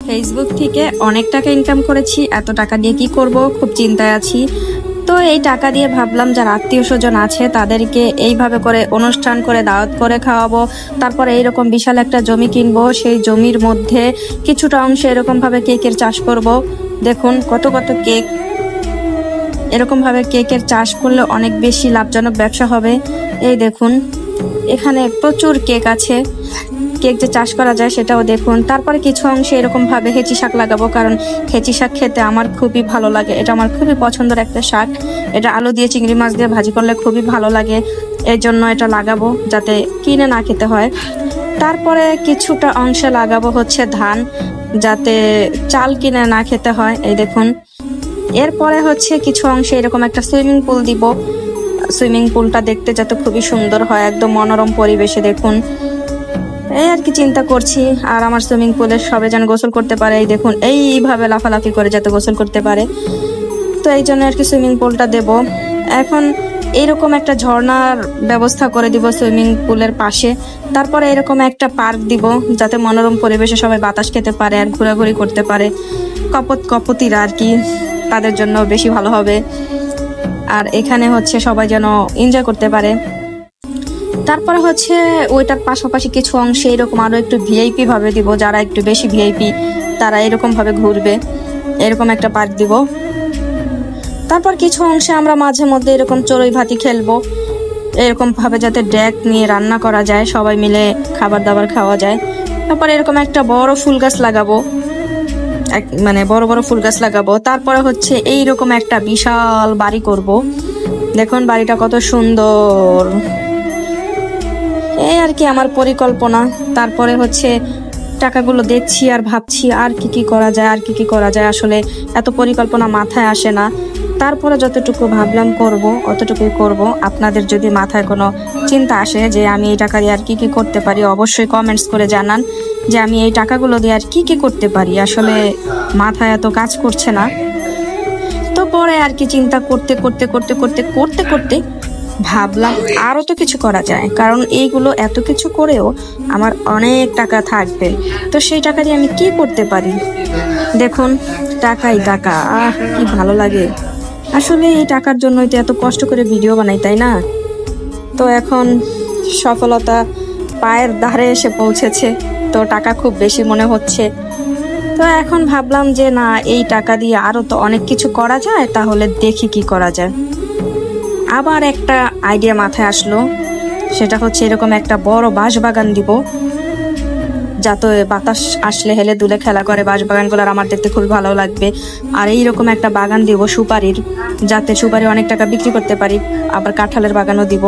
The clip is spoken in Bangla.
ফেসবুক থেকে অনেক টাকা ইনকাম করেছি, এত টাকা দিয়ে কি করব খুব চিন্তায় আছি। তো এই টাকা দিয়ে ভাবলাম যারা আত্মীয় স্বজন আছে তাদেরকে এইভাবে করে অনুষ্ঠান করে দাওয়াত করে খাওয়াবো। তারপরে এইরকম বিশাল একটা জমি কিনবো, সেই জমির মধ্যে কিছুটা অংশে এরকম ভাবে কেকের চাষ করব। দেখুন কত কত কেক, এরকম ভাবে কেকের চাষ করলে অনেক বেশি লাভজনক ব্যবসা হবে। এই দেখুন এখানে প্রচুর কেক আছে, কেক যে চাষ করা যায় সেটাও দেখুন। তারপরে কিছু অংশে এরকম ভাবে হেঁচি শাক লাগাবো, কারণ হেঁচি শাক খেতে আমার খুবই ভালো লাগে। এটা আমার খুবই পছন্দের একটা শাক, এটা আলু দিয়ে চিংড়ি মাছ দিয়ে ভাজি করলে খুবই ভালো লাগে, এর জন্য এটা লাগাবো যাতে কিনে না খেতে হয়। তারপরে কিছুটা অংশে লাগাবো হচ্ছে ধান, যাতে চাল কিনে না খেতে হয়। এই দেখুন এরপরে হচ্ছে কিছু অংশে এরকম একটা সুইমিং পুল দিব, সুইমিং পুলটা দেখতে যাতে খুবই সুন্দর হয়, একদম মনোরম পরিবেশে। দেখুন এই আর কি চিন্তা করছি। আর আমার সুইমিং পুলে সবাই যেন গোসল করতে পারে, এই দেখুন এইভাবে লাফালাফি করে যাতে গোসল করতে পারে, তো এই জন্য আর কি সুইমিং পুলটা দেব। এখন এরকম একটা ঝর্ণার ব্যবস্থা করে দিব সুইমিং পুলের পাশে। তারপরে এরকম একটা পার্ক দিব যাতে মনোরম পরিবেশে সবাই বাতাস খেতে পারে আর ঘোরাঘুরি করতে পারে। কপতিরা আর কি, তাদের জন্য বেশি ভালো হবে। আর এখানে হচ্ছে সবাই যেন এনজয় করতে পারে। তারপরে হচ্ছে ওইটার পাশাপাশি কিছু অংশে এরকম আরো একটু ভিআইপি ভাবে দিব, যারা একটু বেশি ভিআইপি তারা এরকম ভাবে ঘুরবে, এরকম একটা পার্ক দিব। তারপর কিছু অংশে আমরা মাঝে মধ্যে এরকম চড়ুই ভাতি খেলবো, এরকম ভাবে যাতে ডেক নিয়ে রান্না করা যায়, সবাই মিলে খাবার দাবার খাওয়া যায়। তারপর এরকম একটা বড় ফুল গাছ লাগাবো, মানে বড় বড় ফুল গাছ লাগাবো। তারপরে হচ্ছে এইরকম একটা বিশাল বাড়ি করব, দেখুন বাড়িটা কত সুন্দর। এই আর কি আমার পরিকল্পনা। তারপরে হচ্ছে টাকাগুলো দেখছি আর ভাবছি আর কি কি করা যায়, আর কি কি করা যায়, আসলে এত পরিকল্পনা মাথায় আসে না। তারপরে যতটুকু ভাবলাম করব অতটুকুই করব। আপনাদের যদি মাথায় কোনো চিন্তা আসে যে আমি এই টাকা দিয়ে আর কি কি করতে পারি, অবশ্যই কমেন্টস করে জানান যে আমি এই টাকাগুলো দিয়ে আর কি কি করতে পারি। আসলে মাথায় এত কাজ করছে না। তো পরে আর কি চিন্তা করতে করতে করতে করতে করতে করতে ভাবলাম আরো তো কিছু করা যায়, কারণ এইগুলো এত কিছু করেও আমার অনেক টাকা থাকবে, তো সেই টাকা দিয়ে আমি কি করতে পারি। দেখুন টাকাই টাকা, কি ভালো লাগে। আসলে এই টাকার জন্যই তো এত কষ্ট করে ভিডিও বানাই, তাই না? তো এখন সফলতা পায়ের ধারে এসে পৌঁছেছে, তো টাকা খুব বেশি মনে হচ্ছে। তো এখন ভাবলাম যে না, এই টাকা দিয়ে আরো তো অনেক কিছু করা যায়, তাহলে দেখি কি করা যায়। আবার একটা আইডিয়া মাথায় আসলো, সেটা হচ্ছে এরকম একটা বড় বাঁশবাগান দিব, যাতে বাতাস আসলে হেলে দুলে খেলা করে। বাঁশবাগানগুলোর আমার দেখতে খুবই ভালো লাগবে। আর এইরকম একটা বাগান দিব সুপারির, যাতে সুপারি অনেক টাকা বিক্রি করতে পারি। আবার কাঁঠালের বাগানও দিব।